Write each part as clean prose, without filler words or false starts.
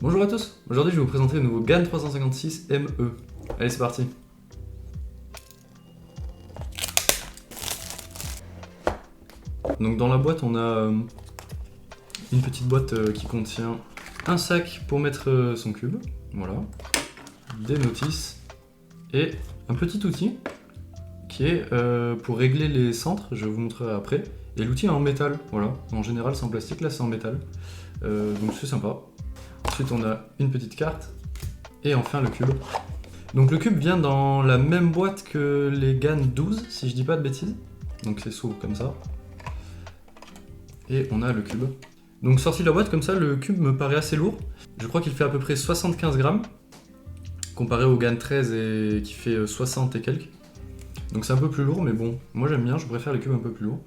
Bonjour à tous, aujourd'hui je vais vous présenter le nouveau GAN 356 ME. Allez c'est parti. Donc dans la boîte on a une petite boîte qui contient un sac pour mettre son cube, voilà, des notices et un petit outil qui est pour régler les centres, je vous montrerai après, et l'outil est en métal, voilà, en général c'est en plastique, là c'est en métal, donc c'est sympa. Ensuite on a une petite carte et enfin le cube. Donc le cube vient dans la même boîte que les GAN 12 si je dis pas de bêtises. Donc c'est s'ouvre comme ça. Et on a le cube. Donc sorti de la boîte comme ça, le cube me paraît assez lourd. Je crois qu'il fait à peu près 75 grammes comparé au GAN 13 et qui fait 60 et quelques. Donc c'est un peu plus lourd mais bon, moi j'aime bien, je préfère les cubes un peu plus lourds.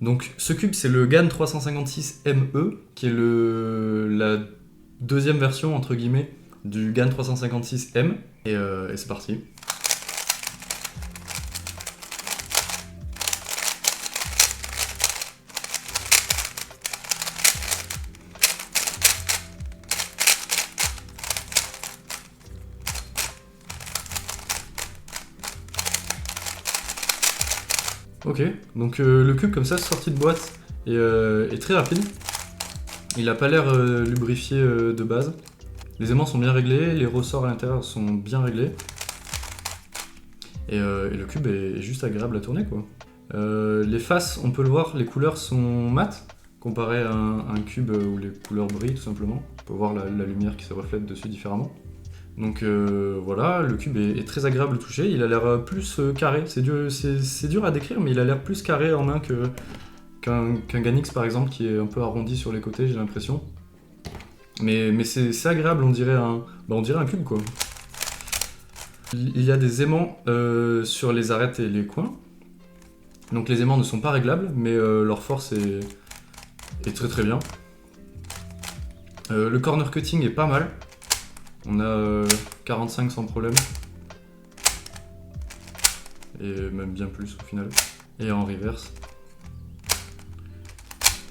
Donc ce cube c'est le GAN 356 ME qui est la deuxième version entre guillemets du GAN 356M et c'est parti. Ok, donc le cube comme ça sorti de boîte est très rapide. Il n'a pas l'air lubrifié de base. Les aimants sont bien réglés, les ressorts à l'intérieur sont bien réglés. Et le cube est juste agréable à tourner quoi. Les faces, on peut le voir, les couleurs sont mates, comparé à un cube où les couleurs brillent tout simplement. On peut voir la lumière qui se reflète dessus différemment. Donc voilà, le cube est très agréable à toucher, il a l'air plus carré. C'est dur à décrire, mais il a l'air plus carré en main qu'un GAN X par exemple, qui est un peu arrondi sur les côtés, j'ai l'impression. Mais c'est agréable, on dirait un cube quoi. Il y a des aimants sur les arêtes et les coins. Donc les aimants ne sont pas réglables, mais leur force est très très bien. Le corner cutting est pas mal. On a 45 sans problème. Et même bien plus au final. Et en reverse.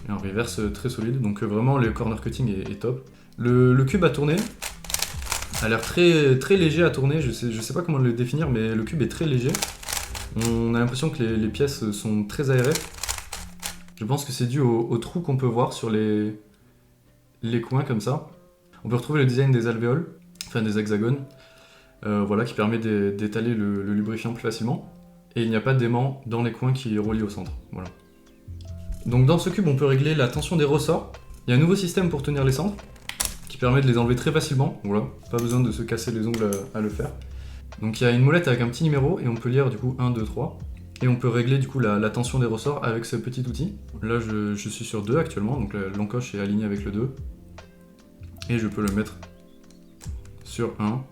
Et en reverse très solide. Donc vraiment le corner cutting est top. Le cube à tourner a l'air très, très léger à tourner. Je sais pas comment le définir, mais le cube est très léger. On a l'impression que les pièces sont très aérées. Je pense que c'est dû aux trous qu'on peut voir sur les coins comme ça. On peut retrouver le design des alvéoles, enfin des hexagones, voilà, qui permet d'étaler le lubrifiant plus facilement. Et il n'y a pas d'aimant dans les coins qui relient au centre. Voilà. Donc dans ce cube, on peut régler la tension des ressorts. Il y a un nouveau système pour tenir les centres, qui permet de les enlever très facilement. Voilà, pas besoin de se casser les ongles à le faire. Donc il y a une molette avec un petit numéro et on peut lire du coup 1, 2, 3. Et on peut régler du coup la tension des ressorts avec ce petit outil. Là je suis sur 2 actuellement, donc l'encoche est alignée avec le 2. Et je peux le mettre sur 1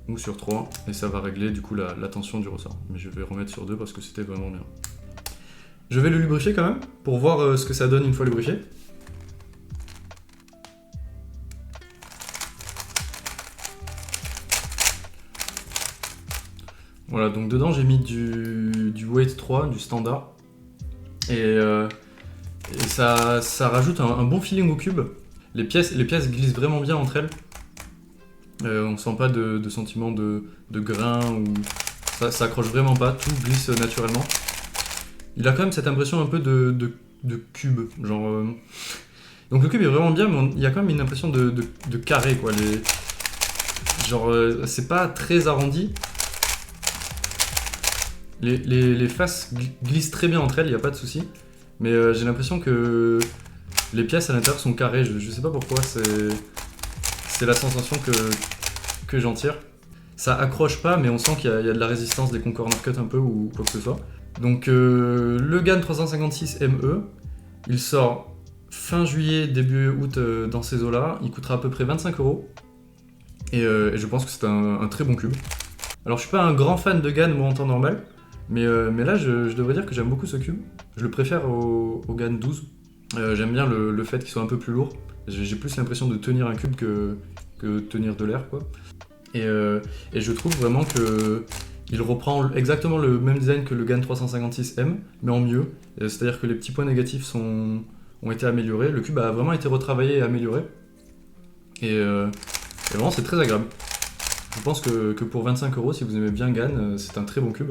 ou sur 3 et ça va régler du coup la tension du ressort. Mais je vais remettre sur 2 parce que c'était vraiment bien. Je vais le lubrifier quand même pour voir ce que ça donne une fois lubrifié. Voilà, donc dedans j'ai mis du weight 3, du standard. Et ça rajoute un bon feeling au cube. Les pièces glissent vraiment bien entre elles. On sent pas de sentiment de grain ou ça accroche vraiment pas, tout glisse naturellement. Il a quand même cette impression un peu de cube, genre. Donc le cube est vraiment bien, mais il y a quand même une impression de carré quoi. Genre c'est pas très arrondi. Les faces glissent très bien entre elles, il n'y a pas de souci. Mais j'ai l'impression que les pièces à l'intérieur sont carrées, je sais pas pourquoi, c'est la sensation que j'en tire. Ça accroche pas, mais on sent qu'il y a de la résistance des corner cut un peu ou quoi que ce soit. Donc le GAN 356 ME, il sort fin juillet, début août dans ces eaux-là. Il coûtera à peu près 25 €. Et je pense que c'est un très bon cube. Alors je suis pas un grand fan de GAN moi en temps normal. Mais là, je devrais dire que j'aime beaucoup ce cube. Je le préfère au GAN 12. J'aime bien le fait qu'il soit un peu plus lourd. J'ai plus l'impression de tenir un cube que tenir de l'air, quoi. Et je trouve vraiment qu'il reprend exactement le même design que le GAN 356M, mais en mieux. C'est-à-dire que les petits points négatifs ont été améliorés. Le cube a vraiment été retravaillé et amélioré. Et vraiment c'est très agréable. Je pense que pour 25 €, si vous aimez bien GAN, c'est un très bon cube.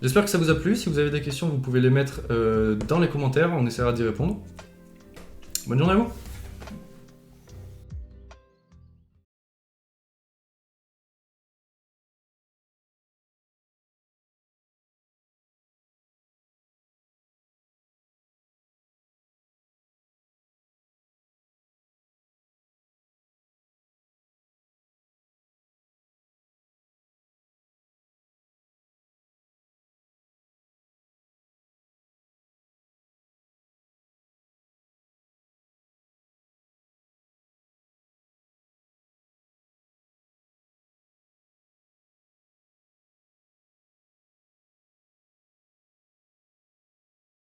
J'espère que ça vous a plu. Si vous avez des questions, vous pouvez les mettre dans les commentaires, on essaiera d'y répondre. Bonne journée à vous!